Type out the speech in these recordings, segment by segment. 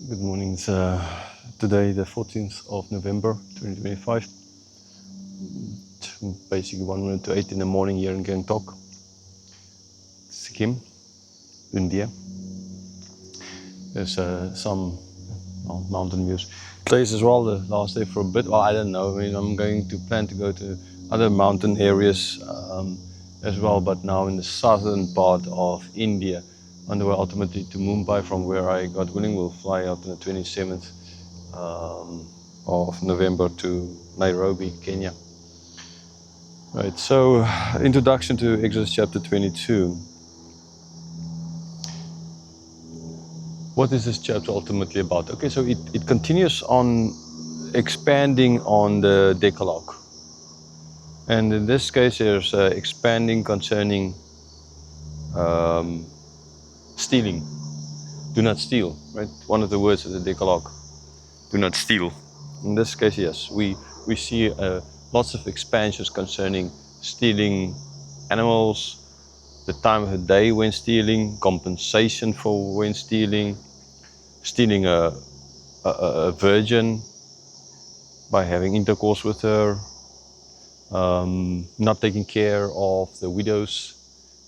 Good morning. It's today, the 14th of November 2025. It's basically 1 minute to 8 in the morning here in Gangtok, Sikkim, India. There's some mountain views. Today's as well the last day for a bit. Well, I don't know. I mean, I'm going to plan to go to other mountain areas as well, but now in the southern part of India, on the way ultimately to Mumbai, from where I, God willing, will fly out on the 27th of November to Nairobi, Kenya. Right, so introduction to Exodus chapter 22. What is this chapter ultimately about? Okay, so it continues on expanding on the Decalogue. And in this case, there's expanding concerning stealing. Do not steal, right? One of the words of the Decalogue. Do not steal. In this case, yes, we see lots of expansions concerning stealing animals, the time of the day when stealing, compensation for when stealing, stealing a virgin by having intercourse with her, not taking care of the widows,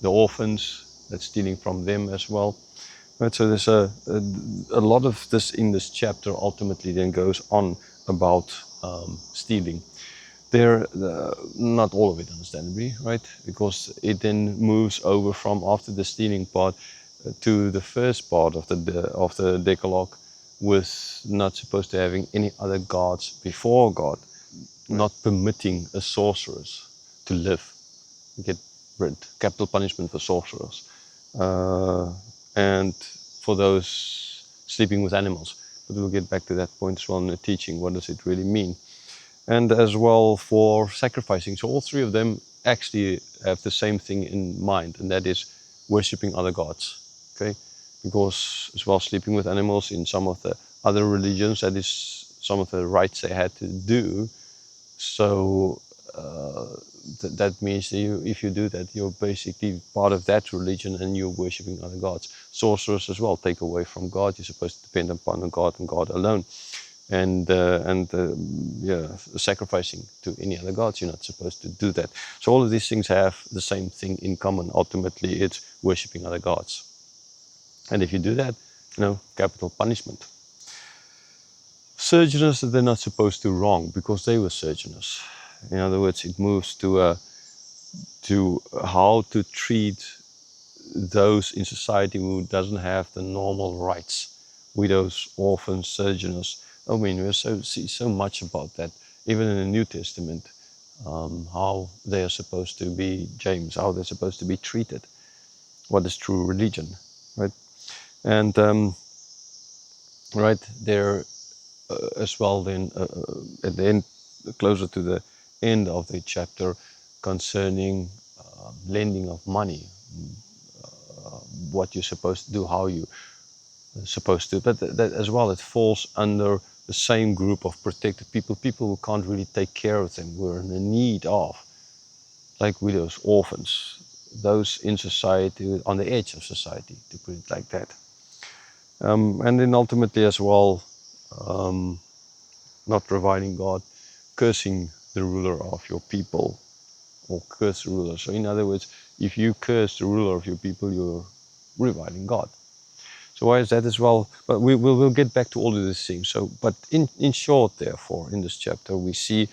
the orphans, that's stealing from them as well. Right, so there's a lot of this in this chapter ultimately then goes on about stealing. There, not all of it, understandably, right? Because it then moves over from after the stealing part to the first part of the Decalogue, with not supposed to having any other gods before God, not permitting a sorceress to live, get rid, capital punishment for sorcerers, and for those sleeping with animals. But we'll get back to that point as well in the teaching. What does it really mean? And as well for sacrificing. So all three of them actually have the same thing in mind, and that is worshipping other gods. Okay, because as well sleeping with animals in some of the other religions, that is some of the rites they had to do. So that means that if you do that, you're basically part of that religion and you're worshipping other gods. Sorcerers as well take away from God. You're supposed to depend upon God and God alone. And sacrificing to any other gods, you're not supposed to do that. So all of these things have the same thing in common. Ultimately, it's worshipping other gods. And if you do that, capital punishment. Sojourners that they're not supposed to wrong because they were sojourners. In other words, it moves to how to treat those in society who doesn't have the normal rights. Widows, orphans, sojourners. I mean, we see so much about that, even in the New Testament, how they are supposed to be, James, how they're supposed to be treated. What is true religion, right? And right there as well, then at the end, closer to the end of the chapter, concerning lending of money, what you're supposed to do, how you supposed to, but that as well, it falls under the same group of protected people who can't really take care of them, who are in the need of, like widows, orphans, those in society, on the edge of society, to put it like that. And then ultimately as well, not providing God, cursing the ruler of your people, or curse the ruler. So in other words, if you curse the ruler of your people, you're reviling God. So why is that as well? But we'll get back to all of these things. So, but in short, therefore, in this chapter, we see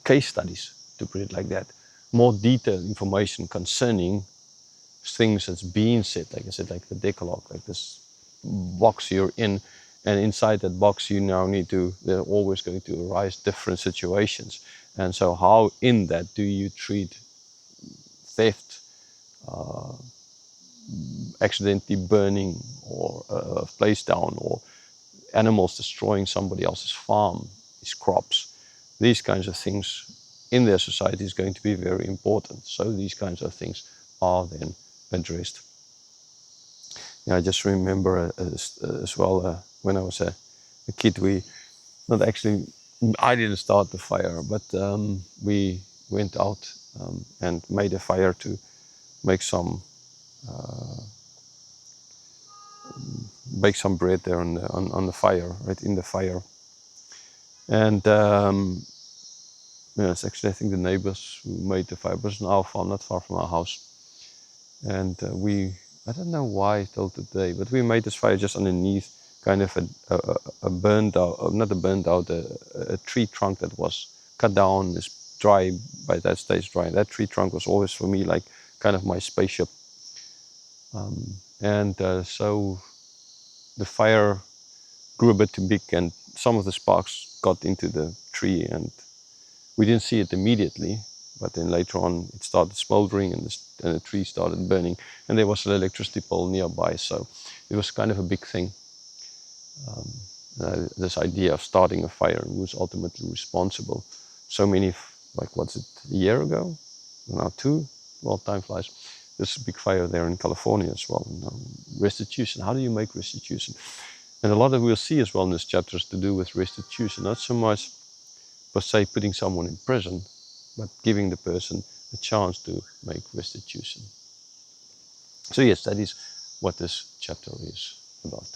case studies, to put it like that, more detailed information concerning things that's being said, like I said, like the Decalogue, like this box you're in, and inside that box you now need to, there are always going to arise different situations. And so how in that do you treat theft, accidentally burning or a place down, or animals destroying somebody else's farm, his crops. These kinds of things in their society is going to be very important. So these kinds of things are then addressed. Yeah, I just remember as well when I was a kid, I didn't start the fire, but we went out and made a fire to make some bake some bread there on the fire, right in the fire. And yeah, it's actually, I think, the neighbors who made the fire. It was in our farm, not far from our house. And I don't know why till today, but we made this fire just underneath kind of a burned out, not a burned out, a tree trunk that was cut down, is dry, by that stage dry. That tree trunk was always for me like kind of my spaceship. So the fire grew a bit too big, and some of the sparks got into the tree, and we didn't see it immediately, but then later on it started smoldering, and the tree started burning, and there was an electricity pole nearby, so it was kind of a big thing. This idea of starting a fire, and who was ultimately responsible. So many, like, what's it, a year ago? Now 2? Well, time flies. There's a big fire there in California as well. Restitution. How do you make restitution? And a lot of we'll see as well in this chapter is to do with restitution. Not so much per se putting someone in prison, but giving the person a chance to make restitution. So yes, that is what this chapter is about.